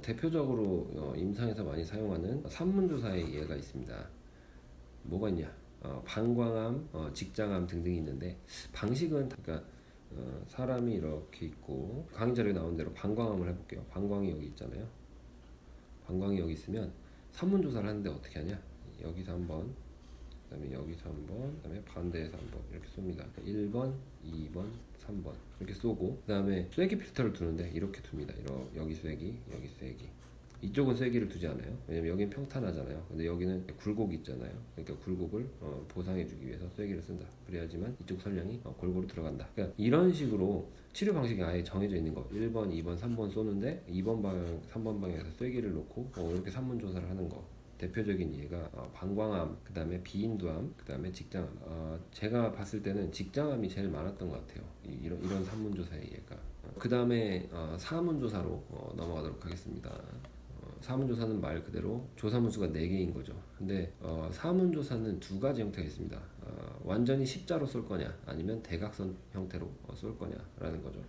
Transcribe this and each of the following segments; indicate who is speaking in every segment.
Speaker 1: 대표적으로 임상에서 많이 사용하는 산문조사의 예가 있습니다. 뭐가 있냐? 방광암, 직장암 등등이 있는데 방식은 그러니까 사람이 이렇게 있고 강의 자료에 나온 대로 방광암을 해볼게요. 방광이 여기 있잖아요. 방광이 여기 있으면 산문조사를 하는데 어떻게 하냐? 여기서 한번, 그다음에 여기서 한번, 그다음에 반대에서 한번 이렇게 쏩니다. 1번, 2번, 3번 이렇게 쏘고, 그다음에 쐐기 필터를 두는데 이렇게 둡니다. 여기 쐐기, 여기 쐐기. 이쪽은 쐐기를 두지 않아요. 왜냐면 여기는 평탄하잖아요. 근데 여기는 굴곡이 있잖아요. 그러니까 굴곡을 보상해주기 위해서 쐐기를 쓴다. 그래야지만 이쪽 설량이 골고루 들어간다. 그러니까 이런 식으로 치료 방식이 아예 정해져 있는 거. 1번, 2번, 3번 쏘는데 2번 방향, 3번 방향에서 쐐기를 놓고 이렇게 산문조사를 하는 거. 대표적인 예가 방광암, 그 다음에 비인두암, 그 다음에 직장암. 제가 봤을 때는 직장암이 제일 많았던 것 같아요. 이런 산문조사의 예가. 그 다음에 사문조사로 넘어가도록 하겠습니다. 사문조사는 말 그대로 조사문수가 4개인 거죠. 근데 사문조사는 두 가지 형태가 있습니다. 완전히 십자로 쏠 거냐 아니면 대각선 형태로 쏠 거냐라는 거죠.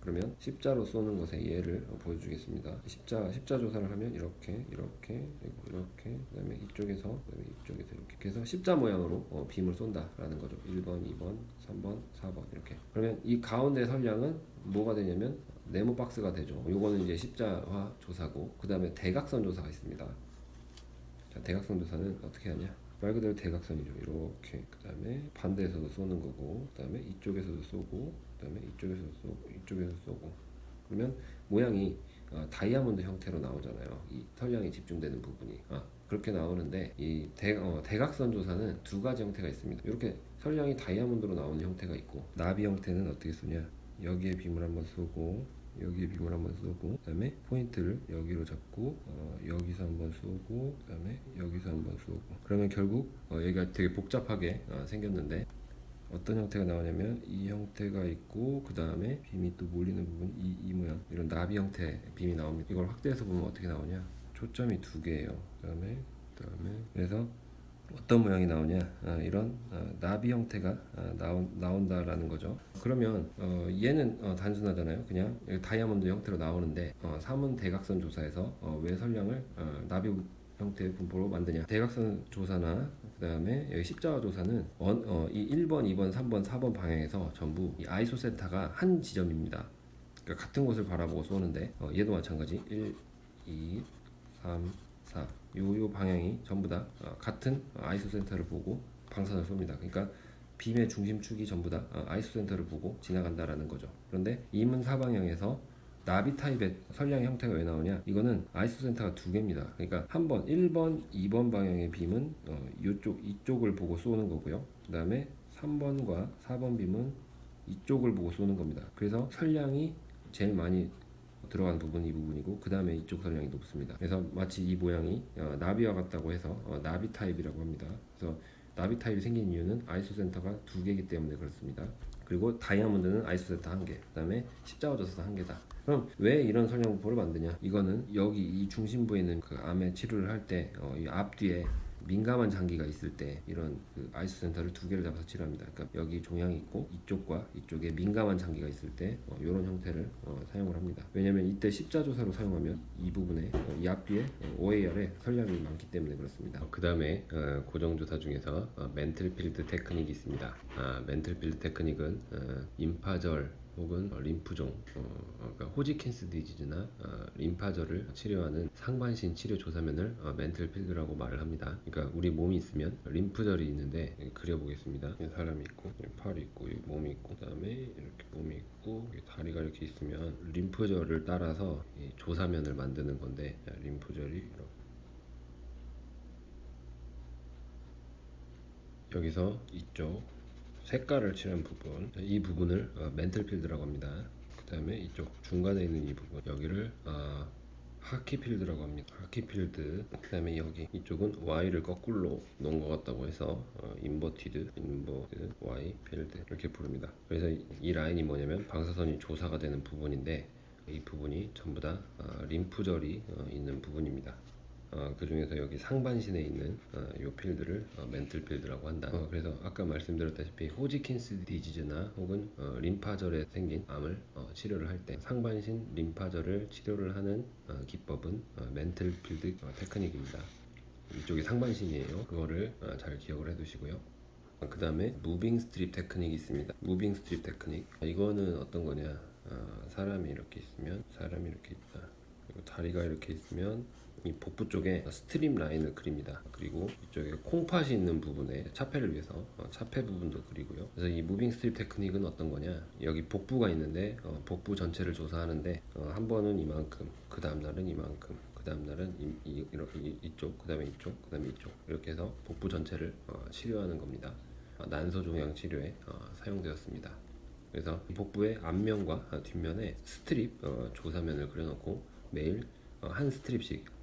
Speaker 1: 그러면 십자로 쏘는 것의 예를 보여주겠습니다. 십자 조사를 하면 이렇게 이렇게 그다음에 이쪽에서 이렇게 해서 십자 모양으로 빔을 쏜다라는 거죠. 1번, 2번, 3번, 4번 이렇게. 그러면 이 가운데 선량은 뭐가 되냐면 네모 박스가 되죠. 요거는 이제 십자화 조사고, 그 다음에 대각선 조사가 있습니다. 자, 대각선 조사는 어떻게 하냐? 말 그대로 대각선이죠. 이렇게. 그 다음에 반대에서도 쏘는 거고, 그 다음에 이쪽에서도 쏘고, 그 다음에 이쪽에서 쏘고, 이쪽에서 쏘고. 그러면 모양이 다이아몬드 형태로 나오잖아요. 이 털량이 집중되는 부분이. 그렇게 나오는데 이 대각선 조사는 두 가지 형태가 있습니다. 이렇게 털량이 다이아몬드로 나오는 형태가 있고, 나비 형태는 어떻게 쏘냐? 여기에 빔을 한번 쏘고, 여기에 빔을 한번 쏘고, 그 다음에 포인트를 여기로 잡고 여기서 한번 쏘고, 그 다음에 여기서 한번 쏘고. 그러면 결국 여기가 되게 복잡하게 생겼는데 어떤 형태가 나오냐면 이 형태가 있고, 그 다음에 빔이 또 몰리는 부분, 이 모양, 이런 나비 형태 빔이 나옵니다. 이걸 확대해서 보면 어떻게 나오냐? 초점이 두 개예요. 그 다음에 그래서 어떤 모양이 나오냐? 이런 나비 형태가 나온다라는 거죠. 그러면 얘는 단순하잖아요. 그냥 다이아몬드 형태로 나오는데 사문 대각선 조사에서 왜 선량을 나비 형태의 분포로 만드냐? 대각선 조사나 그 다음에 여기 십자화 조사는 이 1번, 2번, 3번, 4번 방향에서 전부 이 아이소센터가 한 지점입니다. 그러니까 같은 곳을 바라보고 쏘는데 얘도 마찬가지 1, 2, 3, 4 요 방향이 전부 다 같은 아이소센터를 보고 방선을 쏩니다. 그러니까 빔의 중심축이 전부 다 아이소센터를 보고 지나간다라는 거죠. 그런데 이문 사방향에서 나비 타입의 선량 형태가 왜 나오냐? 이거는 아이소센터가 두 개입니다. 그러니까 한번 1번, 2번 방향의 빔은 이쪽을 보고 쏘는 거고요. 그 다음에 3번과 4번 빔은 이쪽을 보고 쏘는 겁니다. 그래서 선량이 제일 많이 들어간 부분이 이 부분이고, 그 다음에 이쪽 선량이 높습니다. 그래서 마치 이 모양이 나비와 같다고 해서 나비 타입이라고 합니다. 그래서 나비 타입이 생긴 이유는 아이소센터가 두 개이기 때문에 그렇습니다. 그리고 다이아몬드는 아이소센터 한 개, 그 다음에 십자가 조사도 한 개다. 그럼 왜 이런 선량 분포를 만드냐? 이거는 여기 이 중심부에 있는 그 암의 치료를 할 때 이 앞뒤에 민감한 장기가 있을 때 이런 그 아이소센터를 두 개를 잡아서 치료합니다. 그러니까 여기 종양이 있고 이쪽과 이쪽에 민감한 장기가 있을 때 이런 형태를 사용을 합니다. 왜냐하면 이때 십자조사로 사용하면 이 부분에 이 앞뒤에 OAR에 선량이 많기 때문에 그렇습니다. 그 다음에 고정조사 중에서 멘틀필드 테크닉이 있습니다. 멘틀필드 테크닉은 임파절 혹은 림프종, 그러니까 호지킨스 디지즈나 림파절을 치료하는 상반신 치료 조사면을 멘틀 필드라고 말을 합니다. 그러니까 우리 몸이 있으면 림프절이 있는데 그려보겠습니다. 사람이 있고 팔이 있고 몸이 있고, 그다음에 이렇게 몸이 있고 다리가 이렇게 있으면 림프절을 따라서 이 조사면을 만드는 건데, 림프절이 이렇게 여기서 이쪽 색깔을 칠한 부분, 이 부분을 멘틀 필드라고 합니다. 그 다음에 이쪽 중간에 있는 이 부분, 여기를 하키 필드라고 합니다. 하키 필드. 그 다음에 여기 이쪽은 Y를 거꾸로 놓은 것 같다고 해서 인버티드 Y 필드 이렇게 부릅니다. 그래서 이 라인이 뭐냐면 방사선이 조사가 되는 부분인데, 이 부분이 전부 다 림프절이 있는 부분입니다. 그 중에서 여기 상반신에 있는 이 필드를 멘틀 필드라고 한다. 그래서 아까 말씀드렸다시피 호지킨스 디지즈나 혹은 림파절에 생긴 암을 치료를 할 때 상반신 림파절을 치료를 하는 기법은 멘틀 필드 테크닉입니다. 이쪽이 상반신이에요. 그거를 잘 기억을 해두시고요. 그 다음에 무빙 스트립 테크닉이 있습니다. 무빙 스트립 테크닉, 이거는 어떤 거냐, 사람이 이렇게 있으면, 사람이 이렇게 있다, 그리고 다리가 이렇게 있으면 이 복부 쪽에 스트립 라인을 그립니다. 그리고 이쪽에 콩팥이 있는 부분에 차폐를 위해서 차폐 부분도 그리고요. 그래서 이 무빙 스트립 테크닉은 어떤 거냐, 여기 복부가 있는데 복부 전체를 조사하는데 한 번은 이만큼, 그 다음 날은 이만큼, 그 다음 날은 이쪽, 그 다음에 이쪽, 그 다음에 이쪽, 이렇게 해서 복부 전체를 치료하는 겁니다. 난소종양 치료에 사용되었습니다. 그래서 복부의 앞면과 뒷면에 스트립 조사면을 그려놓고 매일 한 스트립씩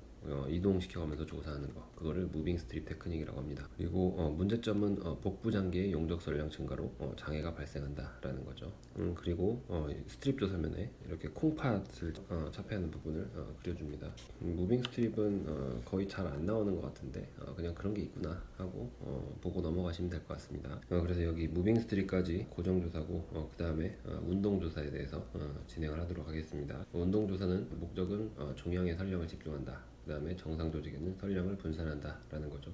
Speaker 1: 이동시켜가면서 조사하는 거, 그거를 무빙 스트립 테크닉이라고 합니다. 그리고 문제점은 복부 장기의 용적 선량 증가로 장애가 발생한다라는 거죠. 그리고 스트립 조사면에 이렇게 콩팥을 차폐하는 부분을 그려줍니다. 무빙 스트립은 거의 잘 안 나오는 것 같은데 그냥 그런 게 있구나 하고 보고 넘어가시면 될 것 같습니다. 그래서 여기 무빙 스트립까지 고정 조사고, 그 다음에 운동 조사에 대해서 진행을 하도록 하겠습니다. 운동 조사는 목적은 종양의 선량을 집중한다. 그 다음에 정상 조직에는 선량을 분산한다 라는 거죠.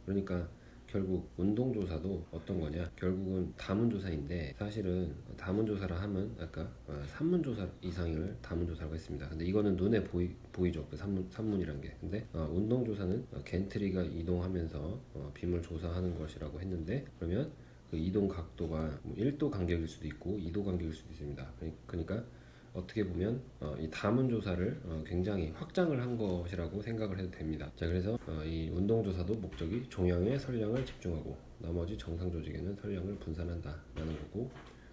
Speaker 1: 그러니까 결국 운동조사도 어떤 거냐, 결국은 다문조사인데, 사실은 다문조사라 하면 아까 산문조사 이상을 다문조사라고 했습니다. 근데 이거는 눈에 보이죠, 그 산문이란 게. 근데 운동조사는 겐트리가 이동하면서 빔을 조사하는 것이라고 했는데, 그러면 그 이동 각도가 1도 간격일 수도 있고 2도 간격일 수도 있습니다. 그러니까 어떻게 보면 이 다문조사를 굉장히 확장을 한 것이라고 생각을 해도 됩니다. 자, 그래서 이 운동조사도 목적이 종양의 선량을 집중하고 나머지 정상 조직에는 선량을 분산한다 라는 거고,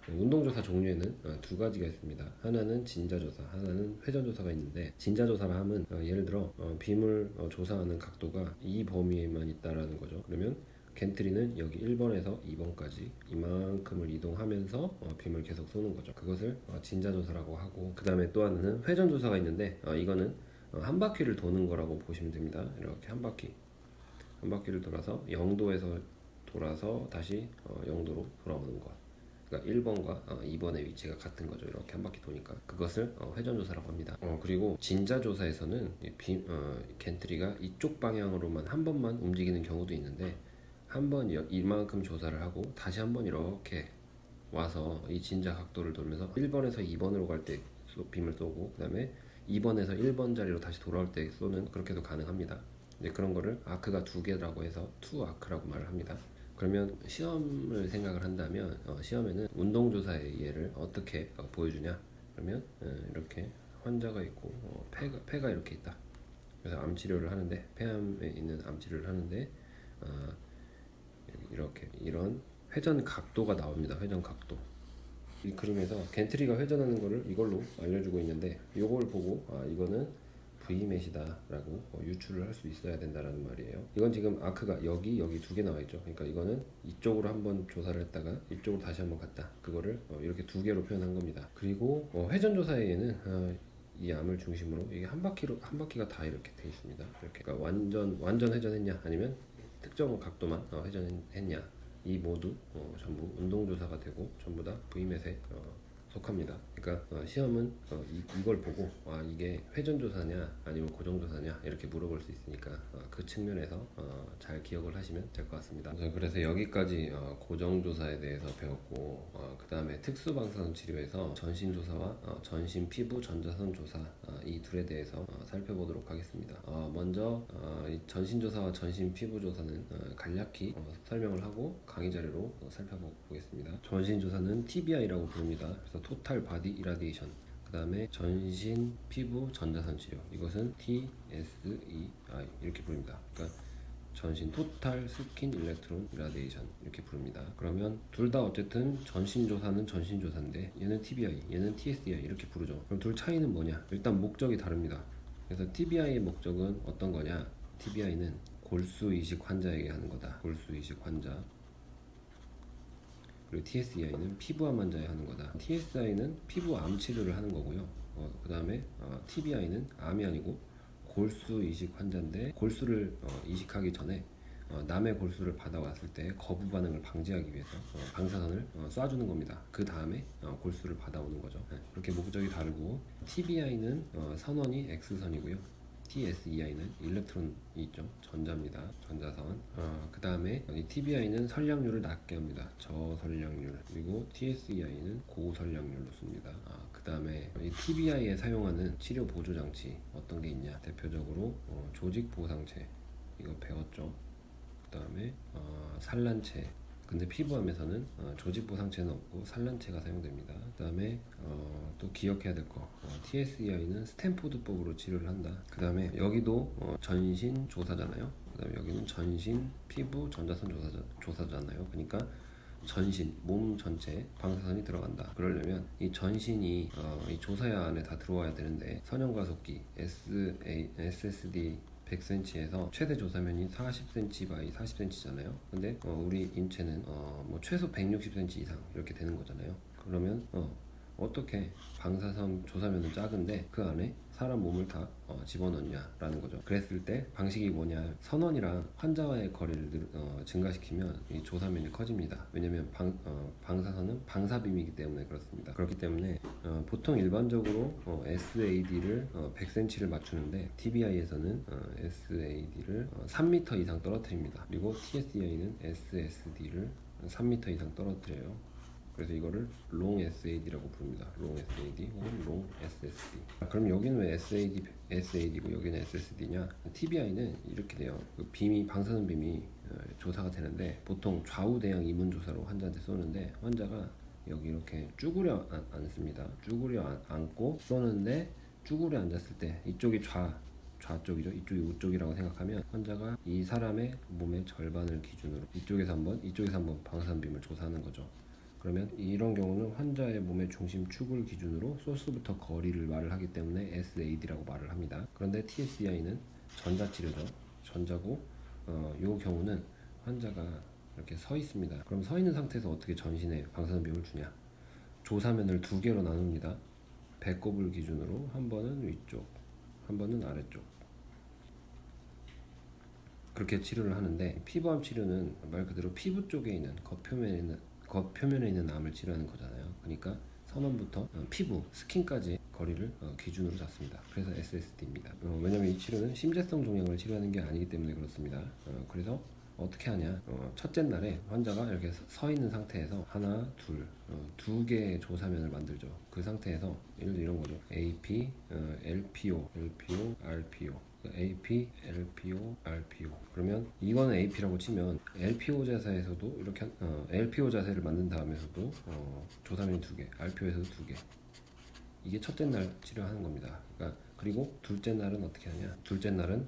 Speaker 1: 운동조사 종류에는 두 가지가 있습니다. 하나는 진자조사, 하나는 회전조사가 있는데, 진자조사라 하면 예를 들어 빔을 조사하는 각도가 이 범위에만 있다라는 거죠. 그러면 겐트리는 여기 1번에서 2번까지 이만큼을 이동하면서 빔을 계속 쏘는 거죠. 그것을 진자조사라고 하고, 그 다음에 또 하나는 회전조사가 있는데, 이거는 한 바퀴를 도는 거라고 보시면 됩니다. 이렇게 한 바퀴를 돌아서 0도에서 돌아서 다시 0도로 돌아오는 것. 그러니까 1번과 2번의 위치가 같은 거죠. 이렇게 한 바퀴 도니까. 그것을 회전조사라고 합니다. 그리고 진자조사에서는 겐트리가 이쪽 방향으로만 한 번만 움직이는 경우도 있는데, 한 번 이만큼 조사를 하고 다시 한 번 이렇게 와서 이 진자 각도를 돌면서 1번에서 2번으로 갈 때 빔을 쏘고, 그 다음에 2번에서 1번 자리로 다시 돌아올 때 쏘는, 그렇게도 가능합니다. 이제 그런 거를 아크가 두 개라고 해서 투 아크라고 말을 합니다. 그러면 시험을 생각을 한다면 시험에는 운동조사의 예를 어떻게 보여주냐, 그러면 이렇게 환자가 있고 폐가 이렇게 있다. 그래서 암치료를 하는데, 폐암에 있는 암치료를 하는데 이렇게 이런 회전 각도가 나옵니다. 회전 각도. 이 그림에서 겐트리가 회전하는 거를 이걸로 알려주고 있는데, 이걸 보고 이거는 V맷이다라고 유추를 할 수 있어야 된다라는 말이에요. 이건 지금 아크가 여기 두 개 나와 있죠. 그러니까 이거는 이쪽으로 한번 조사를 했다가 이쪽으로 다시 한번 갔다. 그거를 이렇게 두 개로 표현한 겁니다. 그리고 회전 조사에는 이 암을 중심으로 이게 한 바퀴가 다 이렇게 돼 있습니다. 이렇게. 그러니까 완전 회전했냐, 아니면 특정 각도만 회전했냐, 이 모두 전부 운동조사가 되고 전부 다 V맷에 속합니다. 그러니까 시험은 이걸 보고 이게 회전조사냐 아니면 고정조사냐 이렇게 물어볼 수 있으니까 그 측면에서 잘 기억을 하시면 될 것 같습니다. 그래서 여기까지 고정조사에 대해서 배웠고, 그 다음에 특수방사선 치료에서 전신조사와 전신 피부 전자선 조사, 이 둘에 대해서 살펴보도록 하겠습니다. 먼저 이 전신조사와 전신 피부 조사는 간략히 설명을 하고 강의 자료로 살펴보겠습니다. 전신조사는 TBI라고 부릅니다. 그래서 토탈 바디 이라디에이션, 그 다음에 전신 피부 전자선 치료, 이것은 TSEI 이렇게 부릅니다. 그러니까 전신 토탈 스킨 일렉트론 이라디에이션 이렇게 부릅니다. 그러면 둘 다 어쨌든 전신조사는 전신조사인데, 얘는 TBI, 얘는 TSEI 이렇게 부르죠. 그럼 둘 차이는 뭐냐? 일단 목적이 다릅니다. 그래서 TBI의 목적은 어떤 거냐? TBI는 골수 이식 환자에게 하는 거다. 골수 이식 환자. 그리고 TSEI는 피부암 환자에 하는 거다. TSI는 피부암 치료를 하는 거고요. 그 다음에 TBI는 암이 아니고 골수 이식 환자인데 골수를 이식하기 전에 남의 골수를 받아왔을 때 거부 반응을 방지하기 위해서 방사선을 쏴주는 겁니다. 그 다음에 골수를 받아오는 거죠. 그렇게 목적이 다르고 TBI는 선원이 X선이고요. TSEI는 일렉트론이 있죠. 전자입니다. 전자선. 그 다음에 이 TBI는 선량률을 낮게 합니다. 저선량률. 그리고 TSEI는 고선량률로 씁니다. 그 다음에 이 TBI에 사용하는 치료 보조 장치 어떤 게 있냐? 대표적으로 조직 보상체 이거 배웠죠. 그 다음에 산란체. 근데 피부암에서는 조직 보상체는 없고 산란체가 사용됩니다. 그 다음에 또 기억해야 될 거, TSEI는 스탠포드법으로 치료를 한다. 그 다음에 여기도 전신 조사잖아요. 그 다음에 여기는 전신 피부 전자선 조사잖아요. 그러니까 전신, 몸 전체에 방사선이 들어간다. 그러려면 이 전신이 이 조사야 안에 다 들어와야 되는데 선형가속기 SSD 100cm에서 최대 조사면이 40cm by 40cm잖아요. 근데 우리 인체는 뭐 최소 160cm 이상 이렇게 되는 거잖아요. 그러면 어떻게 방사선 조사면은 작은데 그 안에 사람 몸을 다 집어넣냐라는 거죠. 그랬을 때 방식이 뭐냐? 선원이랑 환자와의 거리를 증가시키면 이 조사면이 커집니다. 왜냐면 방사선은 방사빔이기 때문에 그렇습니다. 그렇기 때문에 보통 일반적으로 SAD를 100cm를 맞추는데 TBI에서는 SAD를 3m 이상 떨어뜨립니다. 그리고 TSEI는 SSD를 3m 이상 떨어뜨려요. 그래서 이거를 long SAD라고 부릅니다. long SAD 혹은 long SSD. 그럼 여기는 왜 SAD고 여기는 SSD냐? TBI는 이렇게 돼요. 그 방사선 빔이 조사가 되는데 보통 좌우 대양 이문 조사로 환자한테 쏘는데 환자가 여기 이렇게 쭈그려 앉습니다. 쭈그려 앉고 쏘는데 쭈그려 앉았을 때 이쪽이 좌쪽이죠. 이쪽이 우쪽이라고 생각하면 환자가 이 사람의 몸의 절반을 기준으로 이쪽에서 한번 방사선 빔을 조사하는 거죠. 그러면 이런 경우는 환자의 몸의 중심 축을 기준으로 소스부터 거리를 말을 하기 때문에 SAD라고 말을 합니다. 그런데 TSEI는 전자치료죠. 전자고 이 경우는 환자가 이렇게 서 있습니다. 그럼 서 있는 상태에서 어떻게 전신에 방사선빔을 주냐? 조사면을 두 개로 나눕니다. 배꼽을 기준으로 한 번은 위쪽, 한 번은 아래쪽. 그렇게 치료를 하는데 피부암 치료는 말 그대로 피부 쪽에 있는 겉표면에 있는 암을 치료하는 거잖아요. 그러니까 선원부터 피부, 스킨까지 거리를 기준으로 잡습니다. 그래서 SSD입니다. 왜냐면 이 치료는 심재성 종양을 치료하는 게 아니기 때문에 그렇습니다. 그래서 어떻게 하냐? 첫째 날에 환자가 이렇게 서 있는 상태에서 하나, 두 개의 조사면을 만들죠. 그 상태에서 예를 들어 이런 거죠. AP, LPO, RPO. AP, LPO, RPO. 그러면 이거는 AP라고 치면 LPO 자세에서도 이렇게 LPO 자세를 만든 다음에서도 조사면이 두 개, RPO에서도 두 개. 이게 첫째 날 치료하는 겁니다. 그러니까 그리고 둘째 날은 어떻게 하냐? 둘째 날은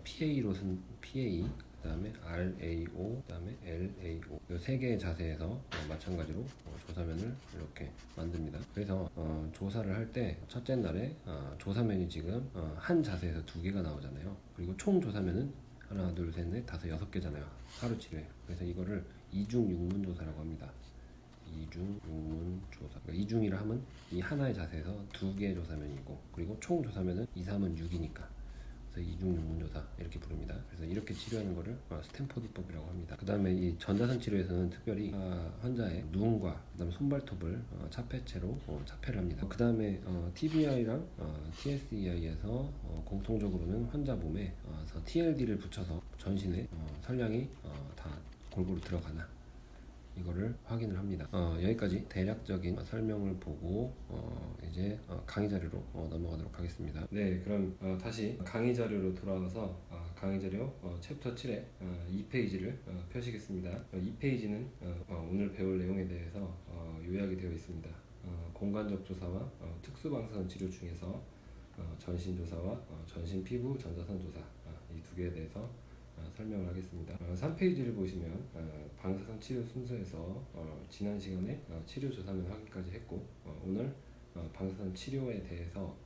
Speaker 1: PA로 쓴 PA, 그다음에 RAO, 그다음에 LAO 이 세 개의 자세에서 마찬가지로 조사면을 이렇게 만듭니다. 그래서 조사를 할 때 첫째 날에 조사면이 지금 한 자세에서 두 개가 나오잖아요. 그리고 총 조사면은 하나, 둘, 셋, 넷, 다섯, 여섯 개잖아요. 하루 치료에. 그래서 이거를 이중 육문 조사라고 합니다. 이중 육문 조사. 그러니까 이중이라 하면 이 하나의 자세에서 두 개의 조사면이고, 그리고 총 조사면은 2, 3은 6이니까. 그래서 이중육문조사 이렇게 부릅니다. 그래서 이렇게 치료하는 거를 스탠포드법이라고 합니다. 그 다음에 이 전자선 치료에서는 특별히 환자의 누움과 그다음에 손발톱을 차폐체로 차폐를 합니다. 그 다음에 TBI랑 TSEI에서 공통적으로는 환자 몸에 TLD를 붙여서 전신에 선량이 다 골고루 들어가나 이거를 확인을 합니다. 여기까지 대략적인 설명을 보고 이제 강의 자료로 넘어가도록 하겠습니다. 네, 그럼 다시 강의 자료로 돌아와서 강의 자료 챕터 7의 2페이지를 펴시겠습니다. 2페이지는 오늘 배울 내용에 대해서 요약이 되어 있습니다. 공간적 조사와 특수방사선 치료 중에서 전신 조사와 전신 피부 전자선 조사 이 두 개에 대해서 설명을 하겠습니다. 3페이지를 보시면 방사선 치료 순서에서 지난 시간에 치료 조사면 확인까지 했고 오늘 방사선 치료에 대해서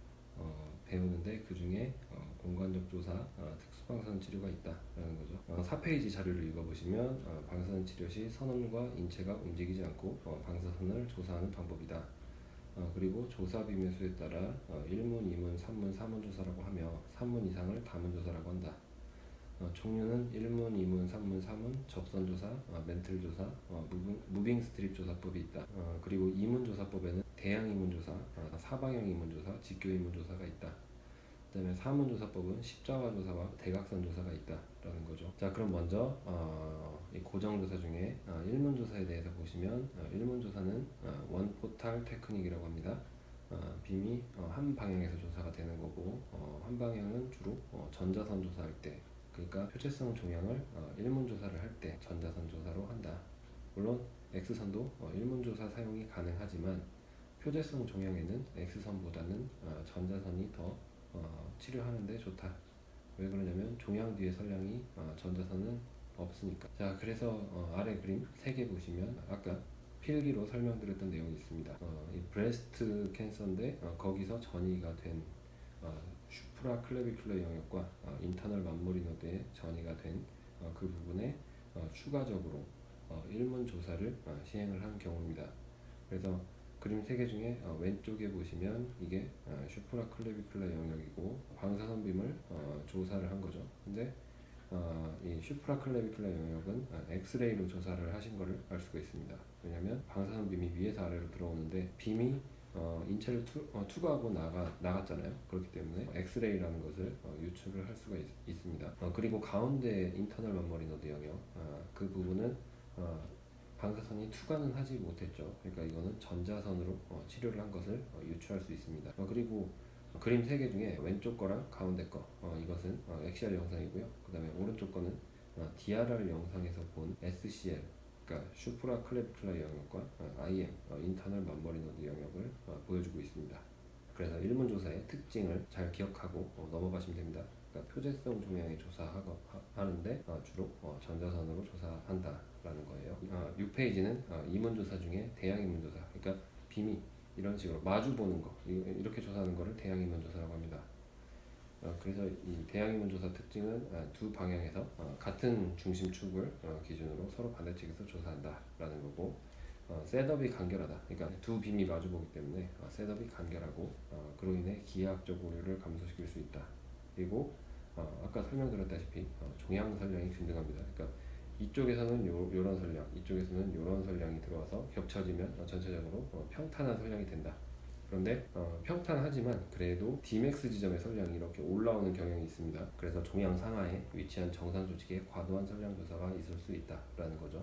Speaker 1: 배우는데 그 중에 공간적 조사, 특수방사선 치료가 있다라는 거죠. 4페이지 자료를 읽어보시면 방사선 치료 시 선원과 인체가 움직이지 않고 방사선을 조사하는 방법이다. 그리고 조사 비밀 수에 따라 1문, 2문, 3문, 4문 조사라고 하며 3문 이상을 다문조사라고 한다. 종류는 1문, 2문, 3문, 4문, 접선조사, 멘틀조사, 무빙 스트립 조사법이 있다. 그리고 이문조사법에는 대양 이문조사, 사방형 이문조사, 직교 이문조사가 있다. 그 다음에 사문조사법은 십자화 조사와 대각선 조사가 있다라는 거죠. 자, 그럼 먼저 이 고정조사 중에 1문조사에 대해서 보시면 1문조사는 원포탈 테크닉이라고 합니다. 빔이 한 방향에서 조사가 되는 거고, 한 방향은 주로 전자선 조사할 때, 그러니까 표재성 종양을 1문 조사를 할 때 전자선 조사로 한다. 물론 X선도 1문 조사 사용이 가능하지만 표재성 종양에는 X선보다는 전자선이 더 치료하는 데 좋다. 왜 그러냐면 종양 뒤에 선량이 전자선은 없으니까. 자, 그래서 아래 그림 3개 보시면 아까 필기로 설명드렸던 내용이 있습니다. 이 브레스트 캔서인데 거기서 전이가 된 슈프라 클레비큘러 영역과 인터널 맘모리 노드에 전이가 된 그 부분에 추가적으로 1문 조사를 시행을 한 경우입니다. 그래서 그림 3개 중에 왼쪽에 보시면 이게 슈프라 클레비큘러 영역이고 방사선 빔을 조사를 한 거죠. 근데 이 슈프라 클레비큘러 영역은 엑스레이로 조사를 하신 거를 알 수가 있습니다. 왜냐하면 방사선 빔이 위에서 아래로 들어오는데 빔이 인체를 투과하고 나갔잖아요. 그렇기 때문에 엑스레이라는 것을 유출을 할 수가 있습니다. 그리고 가운데 인터널 맘머리 노드 영역 그 부분은 방사선이 투과는 하지 못했죠. 그러니까 이거는 전자선으로 치료를 한 것을 유추할 수 있습니다. 그리고 그림 3개 중에 왼쪽 거랑 가운데 거 이것은 XR 영상이고요. 그 다음에 오른쪽 거는 DRR 영상에서 본 SCL, 그러니까 슈프라 클레비큘러 영역과 IM, 인터널 맘머리 노드 영역을 보여주고 있습니다. 그래서 1문 조사의 특징을 잘 기억하고 넘어가시면 됩니다. 그러니까 표재성 종양에 조사하는데 주로 전자선으로 조사한다라는 거예요. 6페이지는 2문 조사 중에 대양 2문 조사, 그러니까 빔이 이런 식으로 마주 보는 거, 이렇게 조사하는 거를 대양 2문 조사라고 합니다. 그래서 이 대양 이문 조사 특징은 두 방향에서 같은 중심축을 기준으로 서로 반대측에서 조사한다라는 거고, 셋업이 간결하다. 그러니까 두 빔이 마주보기 때문에 셋업이 간결하고 그로 인해 기하학적 오류를 감소시킬 수 있다. 그리고 아까 설명드렸다시피 종양 선량이 균등합니다. 그러니까 이쪽에서는 요런 선량, 이쪽에서는 요런 선량이 들어와서 겹쳐지면 전체적으로 평탄한 선량이 된다. 그런데 평탄하지만 그래도 Dmax 지점의 선량이 이렇게 올라오는 경향이 있습니다. 그래서 종양 상하에 위치한 정상 조직에 과도한 선량 조사가 있을 수 있다라는 거죠.